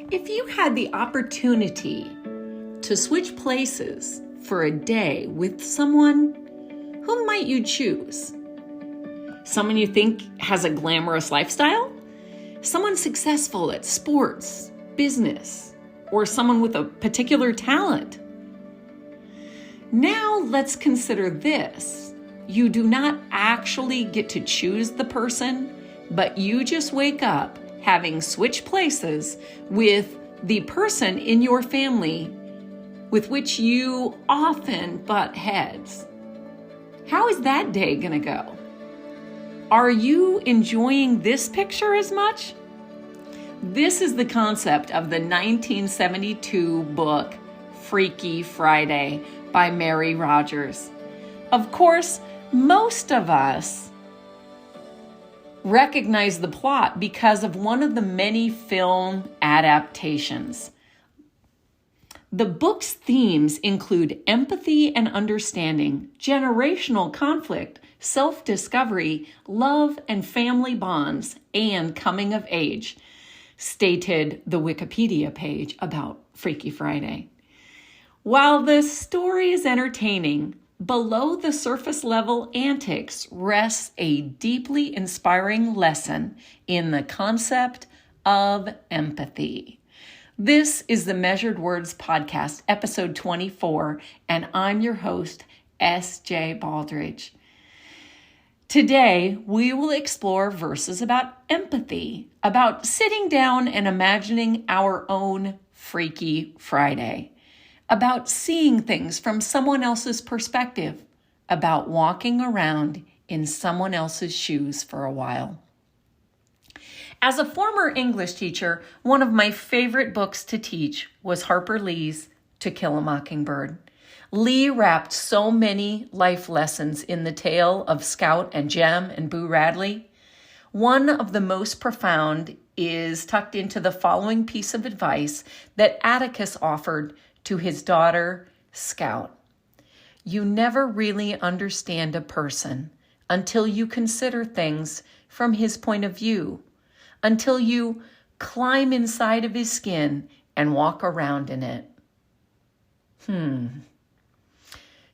If you had the opportunity to switch places for a day with someone, whom might you choose? Someone you think has a glamorous lifestyle? Someone successful at sports, business, or someone with a particular talent? Now let's consider this. You do not actually get to choose the person, but you just wake up having switched places with the person in your family with which you often butt heads. How is that day gonna go? Are you enjoying this picture as much? This is the concept of the 1972 book, Freaky Friday by Mary Rogers. Of course, most of us recognize the plot because of one of the many film adaptations. The book's themes include empathy and understanding, generational conflict, self-discovery, love and family bonds, and coming of age, stated the Wikipedia page about Freaky Friday. While the story is entertaining, below the surface level antics rests a deeply inspiring lesson in the concept of empathy. This is the Measured Words Podcast, episode 24, and I'm your host, S.J. Baldridge. Today, we will explore verses about empathy, about sitting down and imagining our own Freaky Friday, about seeing things from someone else's perspective, about walking around in someone else's shoes for a while. As a former English teacher, one of my favorite books to teach was Harper Lee's To Kill a Mockingbird. Lee wrapped so many life lessons in the tale of Scout and Jem and Boo Radley. One of the most profound is tucked into the following piece of advice that Atticus offered to his daughter, Scout. You never really understand a person until you consider things from his point of view, until you climb inside of his skin and walk around in it.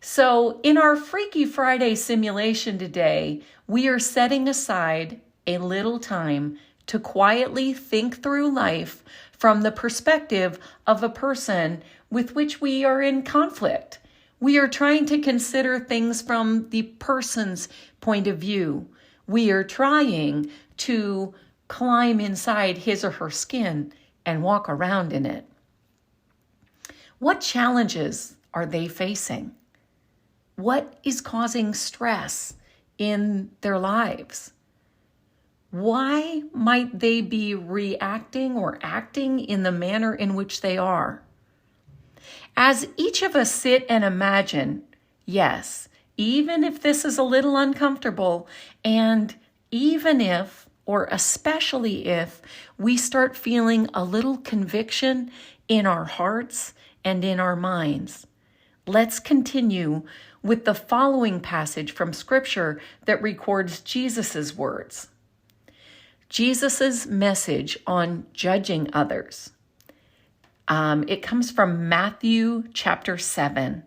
So in our Freaky Friday simulation today, we are setting aside a little time to quietly think through life from the perspective of a person with which we are in conflict. We are trying to consider things from the person's point of view. We are trying to climb inside his or her skin and walk around in it. What challenges are they facing? What is causing stress in their lives? Why might they be reacting or acting in the manner in which they are? As each of us sit and imagine, yes, even if this is a little uncomfortable, and even if, or especially if, we start feeling a little conviction in our hearts and in our minds, let's continue with the following passage from Scripture that records Jesus' words. Jesus' message on judging others. It comes from Matthew chapter 7.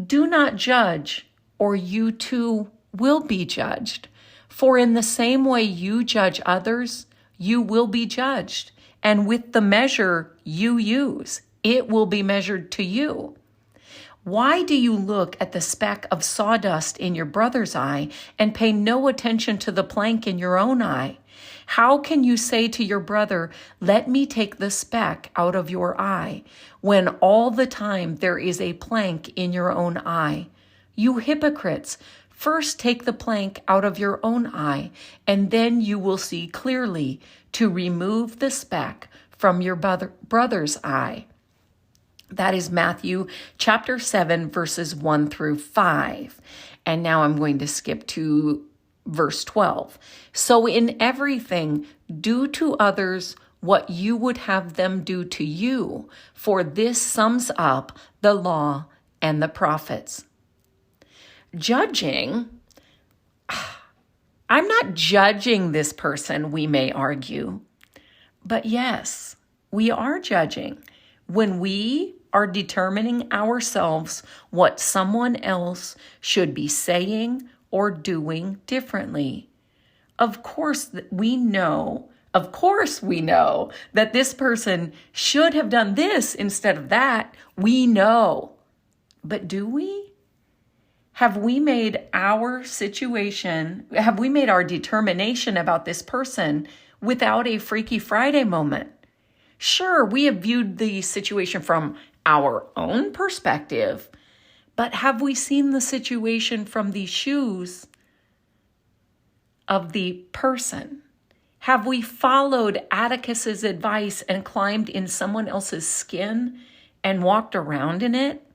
Do not judge, or you too will be judged. For in the same way you judge others, you will be judged. And with the measure you use, it will be measured to you. Why do you look at the speck of sawdust in your brother's eye and pay no attention to the plank in your own eye? How can you say to your brother, let me take the speck out of your eye, when all the time there is a plank in your own eye? You hypocrites, first take the plank out of your own eye, and then you will see clearly to remove the speck from your brother's eye. That is Matthew chapter 7, verses 1 through 5. And now I'm going to skip to verse 12. So in everything, do to others what you would have them do to you, for this sums up the law and the prophets. Judging, I'm not judging this person, we may argue. But yes, We are judging when we are determining ourselves what someone else should be saying or doing differently. Of course we know that this person should have done this instead of that. We know. But do we? Have we made our determination about this person without a Freaky Friday moment? Sure, we have viewed the situation from our own perspective, but have we seen the situation from the shoes of the person? Have we followed Atticus's advice and climbed in someone else's skin and walked around in it?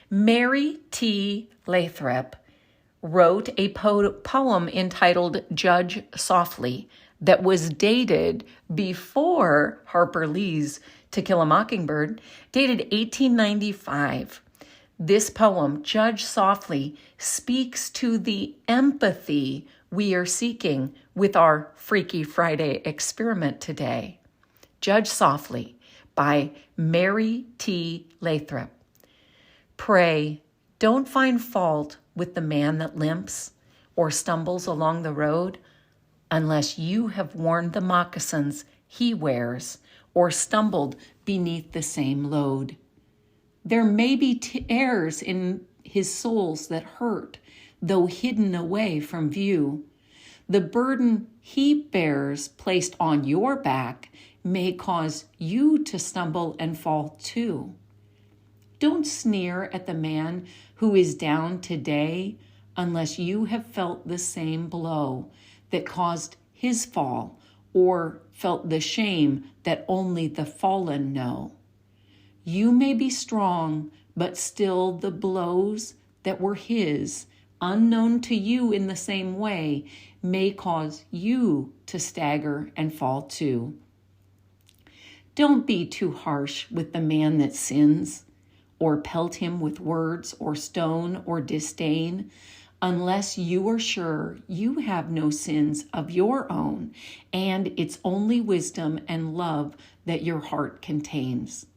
Mary T. Lathrap wrote a poem entitled Judge Softly that was dated before Harper Lee's To Kill a Mockingbird, dated 1895. This poem, Judge Softly, speaks to the empathy we are seeking with our Freaky Friday experiment today. Judge Softly by Mary T. Lathrap. Pray, don't find fault with the man that limps or stumbles along the road unless you have worn the moccasins he wears or stumbled beneath the same load. There may be tears in his soles that hurt, though hidden away from view. The burden he bears placed on your back may cause you to stumble and fall too. Don't sneer at the man who is down today unless you have felt the same blow that caused his fall or felt the shame that only the fallen know. You may be strong, but still the blows that were his, unknown to you in the same way, may cause you to stagger and fall too. Don't be too harsh with the man that sins, or pelt him with words or stone or disdain, unless you are sure you have no sins of your own, and it's only wisdom and love that your heart contains.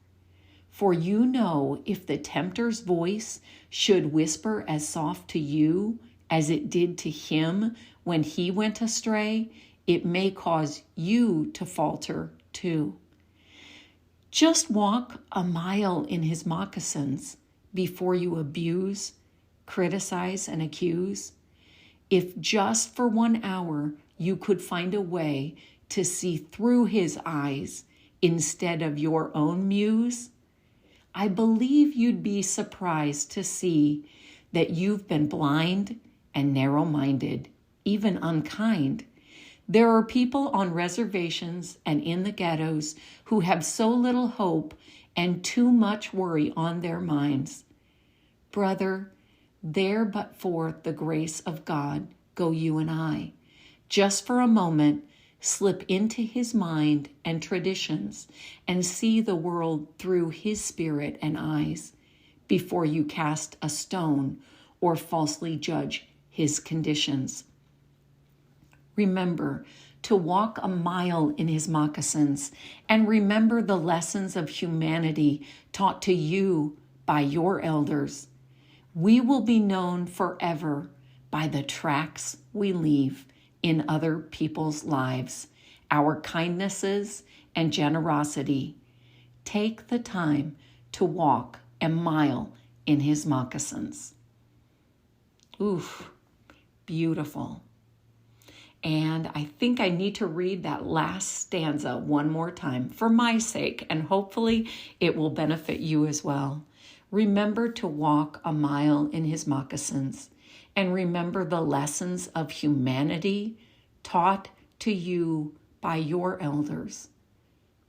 For you know if the tempter's voice should whisper as soft to you as it did to him when he went astray, it may cause you to falter too. Just walk a mile in his moccasins before you abuse, criticize, and accuse. If just for 1 hour you could find a way to see through his eyes instead of your own muse, I believe you'd be surprised to see that you've been blind and narrow-minded, even unkind. There are people on reservations and in the ghettos who have so little hope and too much worry on their minds. Brother, there but for the grace of God go you and I. Just for a moment, slip into his mind and traditions and see the world through his spirit and eyes before you cast a stone or falsely judge his conditions. Remember to walk a mile in his moccasins and remember the lessons of humanity taught to you by your elders. We will be known forever by the tracks we leave in other people's lives, our kindnesses and generosity. Take the time to walk a mile in his moccasins. Oof, beautiful. And I think I need to read that last stanza one more time for my sake, and hopefully it will benefit you as well. Remember to walk a mile in his moccasins, and remember the lessons of humanity taught to you by your elders.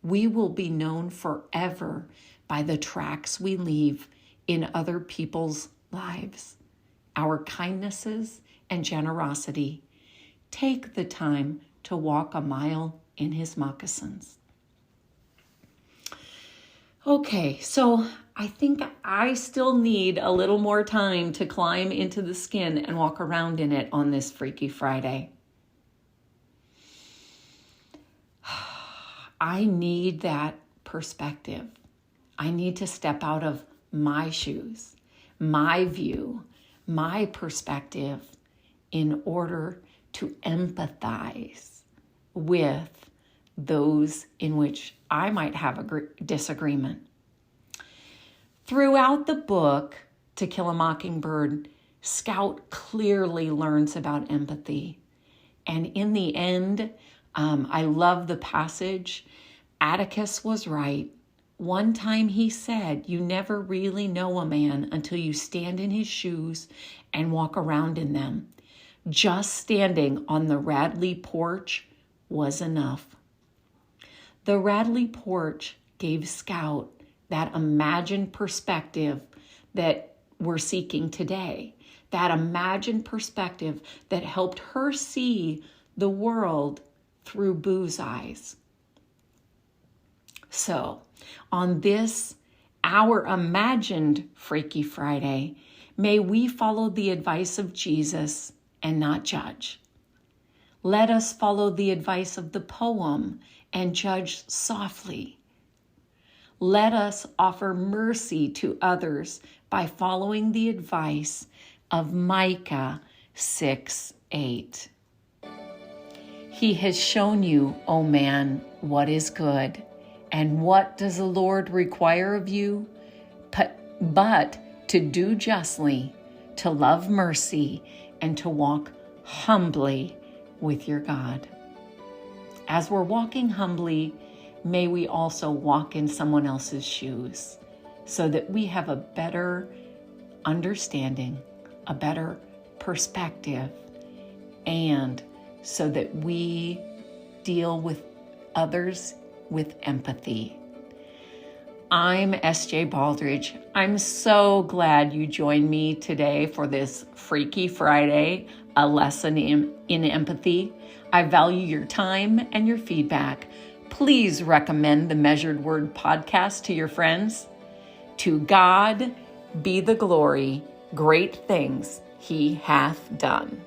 We will be known forever by the tracks we leave in other people's lives, our kindnesses and generosity. Take the time to walk a mile in his moccasins. Okay, so I think I still need a little more time to climb into the skin and walk around in it on this Freaky Friday. I need that perspective. I need to step out of my shoes, my view, my perspective in order to empathize with those in which I might have a disagreement. Throughout the book, To Kill a Mockingbird, Scout clearly learns about empathy. And in the end, I love the passage. Atticus was right. One time he said, you never really know a man until you stand in his shoes and walk around in them. Just standing on the Radley porch was enough. The Radley porch gave Scout that imagined perspective that we're seeking today. That imagined perspective that helped her see the world through Boo's eyes. So, on this, our imagined Freaky Friday, may we follow the advice of Jesus and not judge. Let us follow the advice of the poem and judge softly. Let us offer mercy to others by following the advice of Micah 6:8. He has shown you, O man, what is good. And what does the Lord require of you? But to do justly, to love mercy, and to walk humbly with your God. As we're walking humbly, may we also walk in someone else's shoes so that we have a better understanding, a better perspective, and so that we deal with others with empathy. I'm S.J. Baldridge. I'm so glad you joined me today for this Freaky Friday, a lesson in empathy. I value your time and your feedback. Please recommend the Measured Word podcast to your friends. To God be the glory, great things he hath done.